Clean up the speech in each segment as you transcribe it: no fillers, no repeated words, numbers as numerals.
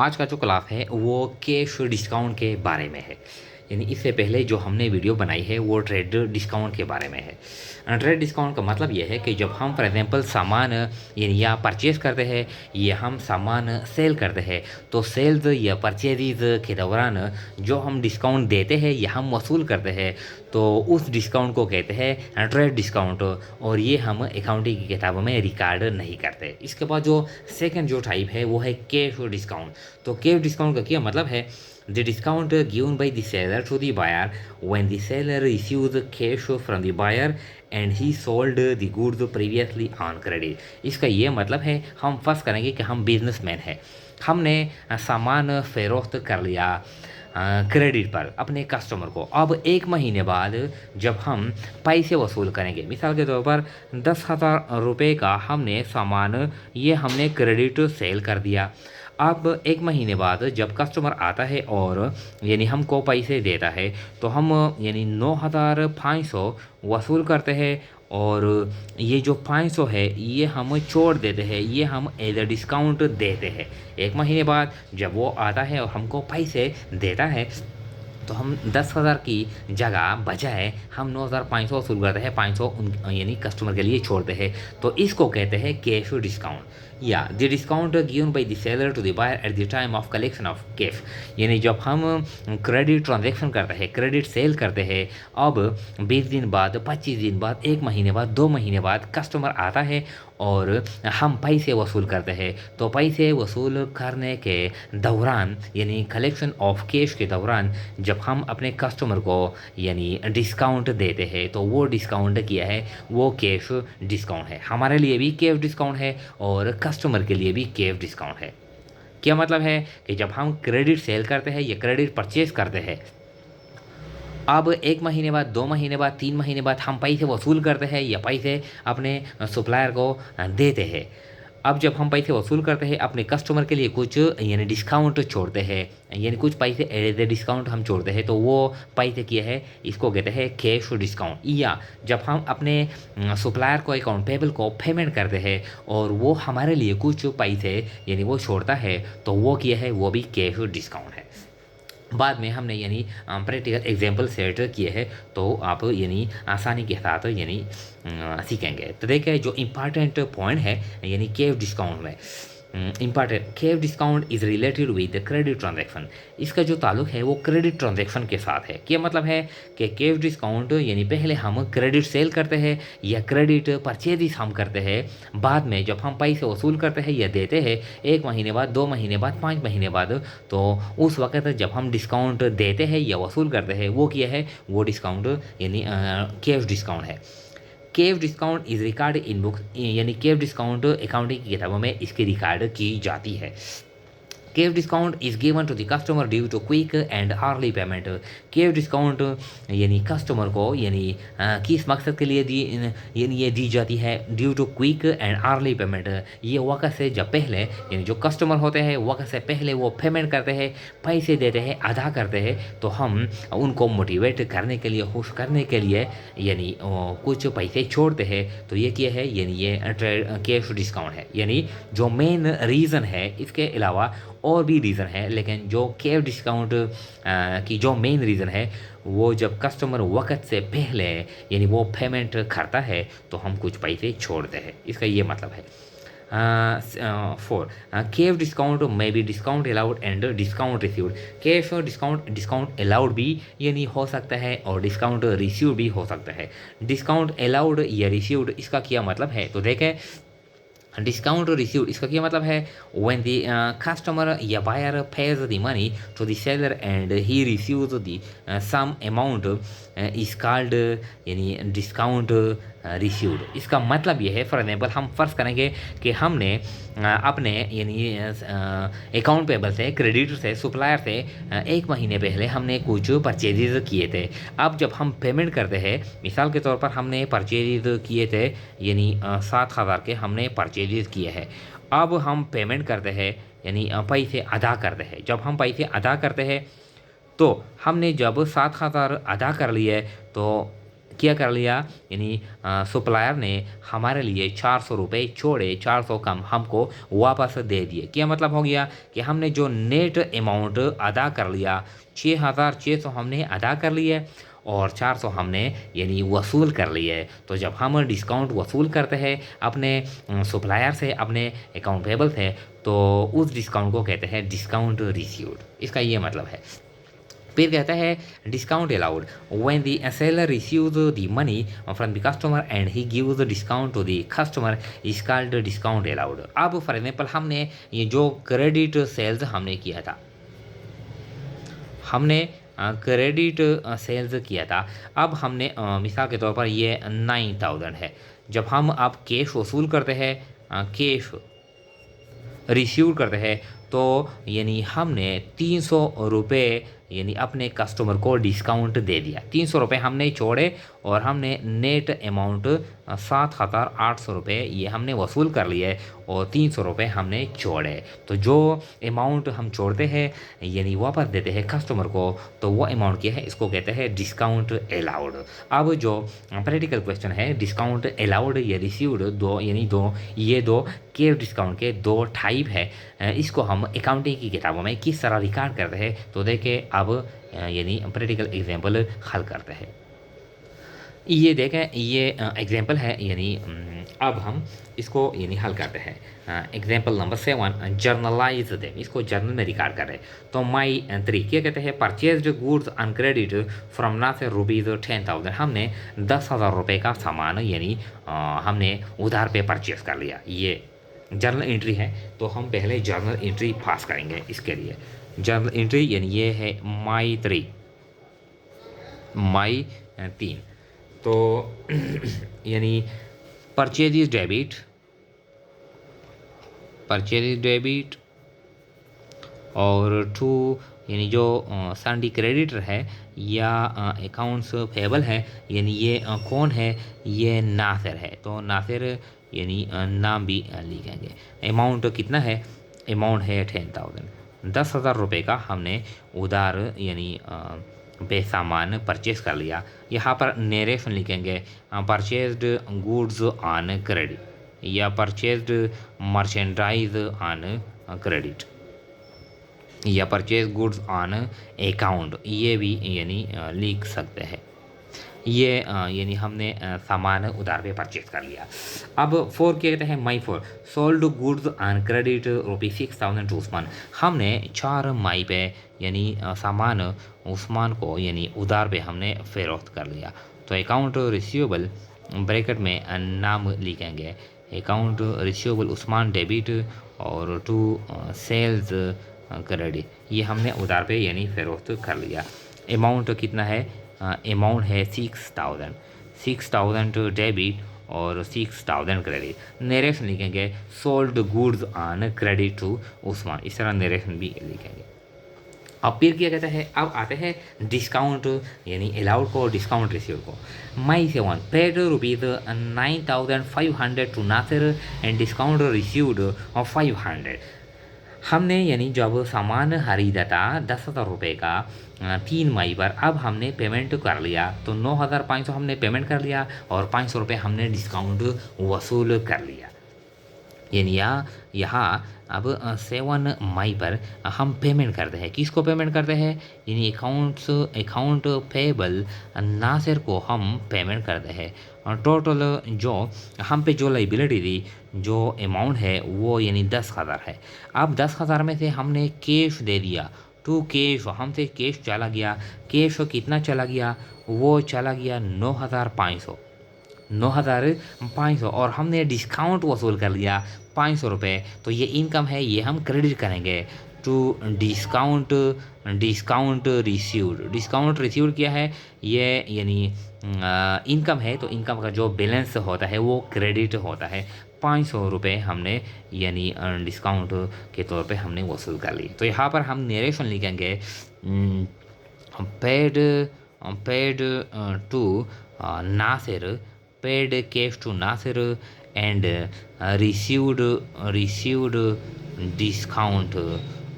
आज का जो क्लास है वो कैश डिस्काउंट के बारे में है। यानी इससे पहले जो हमने वीडियो बनाई है वो ट्रेड डिस्काउंट के बारे में है। ट्रेड डिस्काउंट का मतलब ये है कि जब हम फॉर एग्जांपल सामान यानी या परचेज़ करते हैं या हम सामान सेल करते हैं तो सेल्स या परचेज़ के दौरान जो हम डिस्काउंट देते हैं या हम वसूल करते हैं तो उस डिस्काउंट को कहते हैं ट्रेड डिस्काउंट। और ये हम अकाउंटिंग की किताबों में रिकॉर्ड नहीं करते। इसके बाद जो सेकंड जो टाइप है वो है कैश डिस्काउंट। तो कैश डिस्काउंट का क्या मतलब है? The discount given by the seller to the buyer when the seller receives cash from the buyer and he sold the goods previously on credit। इसका ये मतलब है, हम फर्स्ट करेंगे कि हम बिजनेसमैन हैं, हमने सामान फरोख्त कर लिया क्रेडिट पर अपने कस्टमर को। अब एक महीने बाद जब हम पैसे वसूल करेंगे, मिसाल के तौर पर 10,000 रुपये का हमने सामान ये हमने क्रेडिट सेल कर दिया। अब एक महीने बाद जब कस्टमर आता है और यानी हमको पैसे देता है तो हम यानी 9,500 वसूल करते हैं और ये जो 500 है ये हम छोड़ देते हैं, ये हम एज अ डिस्काउंट देते हैं। एक महीने बाद जब वो आता है और हमको पैसे देता है तो हम 10,000 की जगह बजाय हम 9,500 वसूल करते हैं, 500 उन यानी कस्टमर के लिए छोड़ते हैं। तो इसको कहते हैं कैश डिस्काउंट या the discount given by the seller to the buyer at the time of collection of cash. यानी जब हम क्रेडिट ट्रांजैक्शन करते हैं, क्रेडिट सेल करते हैं, अब 20 दिन बाद, 25 दिन बाद, 1 महीने बाद, 2 महीने बाद कस्टमर आता है और हम पैसे वसूल करते हैं। तो पैसे वसूल करने के दौरान यानी कलेक्शन ऑफ कैश के दौरान जब हम अपने कस्टमर को यानी डिस्काउंट देते हैं तो वो डिस्काउंट किया है वो कैश डिस्काउंट है। हमारे लिए भी कैश डिस्काउंट है और कस्टमर के लिए भी कैश डिस्काउंट है। क्या मतलब है कि जब हम क्रेडिट सेल करते हैं या क्रेडिट परचेज करते हैं, अब 1 महीने बाद, 2 महीने बाद, 3 महीने बाद हम पैसे वसूल करते हैं या पैसे अपने सप्लायर को देते हैं। अब जब हम पैसे वसूल करते हैं अपने कस्टमर के लिए कुछ यानी डिस्काउंट छोड़ते हैं, यानी कुछ पैसे एज ए डिस्काउंट हम छोड़ते हैं तो वो पैसे किया है इसको कहते हैं कैश डिस्काउंट। या जब हम अपने सप्लायर को अकाउंट पेबल को पेमेंट करते हैं और वो हमारे लिए कुछ पैसे यानी वो छोड़ता है तो वो किया है वो भी कैश डिस्काउंट है। बाद में हमने यानी प्रैक्टिकल एग्जाम्पल सेट किए हैं तो आप यानी आसानी के साथ यानी सीखेंगे। तो देखिए जो इम्पॉर्टेंट पॉइंट है यानी कैश डिस्काउंट में important, cash discount is related with credit transaction. इसका जो ताल्लुक है वो क्रेडिट ट्रांजैक्शन के साथ है। क्या मतलब है कि कैश डिस्काउंट यानी पहले हम क्रेडिट सेल करते हैं या क्रेडिट परचेज हम करते हैं, बाद में जब हम पैसे वसूल करते हैं या देते हैं 1 महीने बाद, 2 महीने बाद, 5 महीने बाद, तो उस वक्त जब हम डिस्काउंट देते हैं या वसूल करते हैं वो किया है वो डिस्काउंट यानी कैश डिस्काउंट है। Cash discount is record in books, यानी कैश डिस्काउंट अकाउंटिंग की किताबों में इसकी रिकॉर्ड की जाती है। Cash discount is given to the customer due to quick and early payment. Cash discount यानी कस्टमर को यानी किस मकसद के लिए दी यानी ये दी जाती है? Due to quick and early payment. ये वक्त से जब पहले यानी जो कस्टमर होते हैं वक्त से पहले वो पेमेंट करते हैं, पैसे देते हैं, अदा करते हैं, तो हम उनको मोटिवेट करने के लिए, खुश करने के लिए यानी कुछ पैसे छोड़ते हैं। तो ये क्या है? यानी ये कैश डिस्काउंट है। यानी जो मेन रीज़न है, इसके अलावा और भी रीज़न है लेकिन जो कैश डिस्काउंट की जो मेन रीज़न है वो जब कस्टमर वक्त से पहले यानी वो पेमेंट करता है तो हम कुछ पैसे छोड़ते हैं। इसका ये मतलब है। 4 कैश डिस्काउंट में भी discount allowed and discount received. Cash discount allowed भी यानी हो सकता है और डिस्काउंट रिसीव्ड भी हो सकता है। डिस्काउंट अलाउड या रिसीव्ड इसका क्या मतलब है? तो देखें डिस्काउंट रिसीव्ड इसका क्या मतलब है? व्हेन द कस्टमर या buyer pays the money to the seller and he receives the sum amount is called यानी डिस्काउंट रिसीव्ड। इसका मतलब ये है, फॉर एग्जाम्पल हम फर्ज करेंगे कि हमने अपने यानी अकाउंट पेबल से, क्रेडिटर से, सप्लायर से 1 महीने पहले हमने कुछ परचेजेज किए थे। अब जब हम पेमेंट करते हैं, मिसाल के तौर पर हमने परचेजेज किए थे यानी 7,000 के हमने परचेजेज किए हैं। अब हम पेमेंट करते हैं यानी पैसे अदा करते हैं। जब हम पैसे अदा करते हैं तो हमने जब 7,000 अदा कर लिए तो क्या कर लिया, यानी सप्लायर ने हमारे लिए 400 रुपये छोड़े, 400 कम हमको वापस दे दिए। क्या मतलब हो गया कि हमने जो नेट अमाउंट अदा कर लिया 6,600 हमने अदा कर लिए और 400 हमने यानी वसूल कर लिए। तो जब हम डिस्काउंट वसूल करते हैं अपने सप्लायर से, अपने अकाउंट पेबल से, तो उस डिस्काउंट को कहते हैं डिस्काउंट रिसीव्ड। इसका ये मतलब है। फिर कहता है discount allowed when the seller receives the money from the customer and he gives discount to the customer is called discount allowed. अब फॉर एग्जांपल हमने ये जो क्रेडिट सेल्स हमने किया था, हमने क्रेडिट सेल्स किया था, अब हमने मिसाल के तौर पर ये 9,000 है। जब हम अब कैश वसूल करते हैं, कैश रिसीव करते हैं, तो यानी हमने 300 रुपये यानी अपने कस्टमर को डिस्काउंट दे दिया। 300 रुपये हमने छोड़े और हमने नेट अमाउंट 7,800 रुपये ये हमने वसूल कर लिए और 300 रुपये हमने छोड़े। तो जो अमाउंट हम छोड़ते हैं यानी वापस देते हैं कस्टमर को, तो वो अमाउंट क्या है, इसको कहते हैं डिस्काउंट अलाउड। अब जो प्रैक्टिकल क्वेश्चन है, डिस्काउंट अलाउड या रिसीव्ड, ये दो कैश डिस्काउंट के दो टाइप है। इसको हम अकाउंटिंग की किताबों में किस तरह रिकॉर्ड करते हैं, तो देखें अब यानी प्रैक्टिकल एग्जाम्पल हल करते हैं। ये देखें, ये एग्जाम्पल है, यानी अब हम इसको यानी हल करते हैं। एग्जाम्पल नंबर 7, जर्नलाइज देम, इसको जर्नल में रिकॉर्ड कर रहे हैं। तो माई 3 क्या कहते हैं, purchased goods on credit from Nasir rupees 10,000। हमने 10,000 रुपये का सामान यानी हमने उधार पे परचेज कर लिया। ये जर्नल एंट्री है, तो हम पहले जर्नल एंट्री पास करेंगे। इसके लिए जर्नल एंट्री यानी ये है माई 3, तो यानी परचेज इज डेबिट और टू यानी जो संडी क्रेडिटर है या अकाउंट्स पेबल है, यानी ये कौन है, ये नासिर है। तो नासिर यानी नाम भी लिखेंगे। अमाउंट कितना है, अमाउंट है 10,000। 10,000 रुपये का हमने उधार यानी पे सामान परचेज कर लिया। यहाँ पर नरेशन लिखेंगे, परचेज्ड गुड्स ऑन क्रेडिट या परचेज्ड मर्चेंडाइज ऑन क्रेडिट या परचेज गुड्स ऑन अकाउंट, ये भी यानी लिख सकते हैं। ये यानी हमने सामान उधार पे परचेज कर लिया। अब 4 क्या कहते हैं, May 4 sold goods on credit ₹6,000 to Usman. हमने 4 मई पे यानी सामान उस्मान को यानी उधार पे हमने फरोख्त कर लिया। तो अकाउंट रिसीवेबल ब्रैकेट में नाम लिखेंगे, अकाउंट रिसीवेबल उस्मान डेबिट और टू सेल्स क्रेडिट, ये हमने उधार पे यानी फरोख्त कर लिया। अमाउंट कितना है, अमाउंट है 6,000 डेबिट और 6,000 क्रेडिट। नरेशन लिखेंगे sold goods on credit to Usman, इस तरह नरेशन भी लिखेंगे। अब फिर क्या कहता है, अब आते हैं डिस्काउंट यानी अलाउड को, डिस्काउंट रिसीव को। May 7 paid ₹9,500 to Nasir and discount received 500। हमने यानी जब सामान खरीदा था 10,000 रुपये का 3 मई पर, अब हमने पेमेंट कर लिया, तो 9,500 हमने पेमेंट कर लिया और 500 रुपये हमने डिस्काउंट वसूल कर लिया। यानी यहाँ अब 7 मई पर हम पेमेंट करते हैं। किसको पेमेंट करते हैं, यानी अकाउंट पेबल नासिर को हम पेमेंट करते हैं। टोटल जो हम पे जो लाइबिलिटी थी, जो अमाउंट है वो यानी 10,000 है। अब 10,000 में से हमने कैश दे दिया, टू कैश, हमसे कैश चला गया। कैश कितना चला गया, वो चला गया 9,500 और हमने डिस्काउंट वसूल कर लिया 500 रुपये। तो ये इनकम है, ये हम क्रेडिट करेंगे to discount received. Discount received क्या है, ये यानी इनकम है, तो इनकम का जो बैलेंस होता है वो क्रेडिट होता है। 500 रुपये हमने यानी डिस्काउंट के तौर पे हमने वसूल कर ली। तो यहाँ पर हम नरेशन लिखेंगे paid to Nasir, paid cash to Nasir and received discount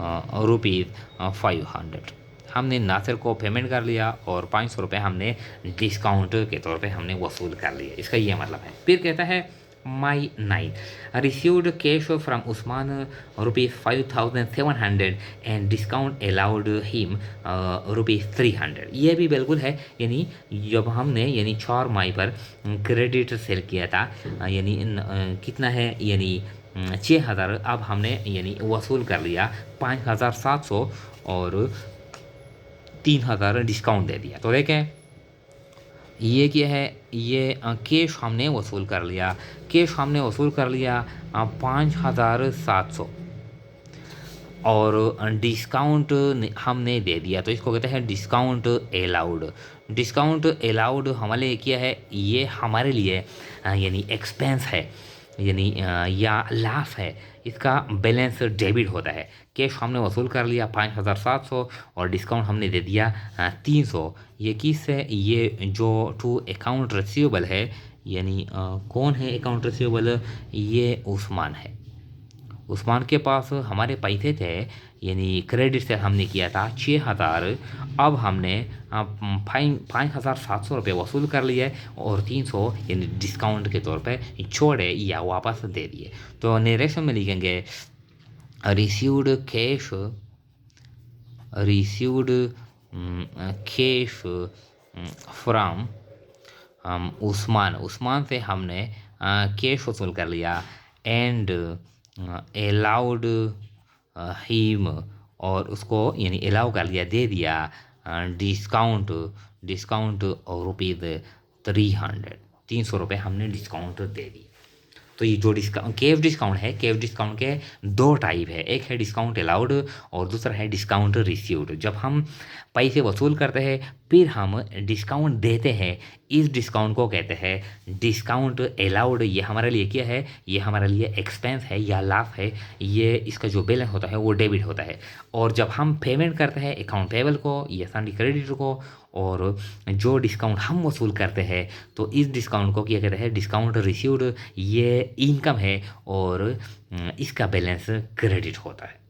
₹500। हमने नासिर को पेमेंट कर लिया और 500 रुपये हमने डिस्काउंट के तौर पे हमने वसूल कर लिए, इसका ये मतलब है। फिर कहता है May nine received cash from Usman ₹5,700 and discount allowed him ₹300। ये भी बिल्कुल है, यानी जब हमने 4 मई पर क्रेडिट सेल किया था, यानी कितना है, यानी 6,000, अब हमने वसूल कर लिया 5,700 और 3,000 डिस्काउंट दे दिया। तो देखें ये क्या है, ये कैश हमने वसूल कर लिया, 5,700 और डिस्काउंट हमने दे दिया, तो इसको कहते हैं डिस्काउंट अलाउड। डिस्काउंट अलाउड हमारे लिए क्या है, ये हमारे लिए यानी एक्सपेंस है, यानी या लाभ है, इसका बैलेंस डेबिट होता है। कैश हमने वसूल कर लिया 5,700 और डिस्काउंट हमने दे दिया 300। ये किस है, ये जो टू अकाउंट रिसीवेबल है, यानी कौन है अकाउंट रिसीवेबल, ये उस्मान है। उस्मान के पास हमारे पैसे थे, यानी क्रेडिट से हमने किया था 6,000, अब हमने 5,700 रुपये वसूल कर लिए और 300 यानी डिस्काउंट के तौर पे छोड़े या वापस दे दिए। तो नरेशन में लिखेंगे रिसीव्ड कैश फ्रॉम उस्मान से हमने कैश वसूल कर लिया एंड अलाउड हिम और उसको यानी अलाउ कर लिया, दे दिया डिस्काउंट ₹300 रुपये हमने डिस्काउंट दे दी। तो ये जो कैश डिस्काउंट के 2 टाइप है, एक है डिस्काउंट अलाउड और दूसरा है डिस्काउंट रिसीव्ड। जब हम पैसे वसूल करते हैं फिर हम डिस्काउंट देते हैं, इस डिस्काउंट को कहते हैं डिस्काउंट अलाउड। ये हमारे लिए क्या है, ये हमारे लिए एक्सपेंस है या लाभ है, ये इसका जो बैलेंस होता है वो डेबिट होता है। और जब हम पेमेंट करते हैं अकाउंट पेबल को या सन्डी क्रेडिटर को, और जो डिस्काउंट हम वसूल करते हैं तो इस डिस्काउंट को क्या कहते हैं, डिस्काउंट रिसीव्ड। ये इनकम है और इसका बैलेंस क्रेडिट होता है।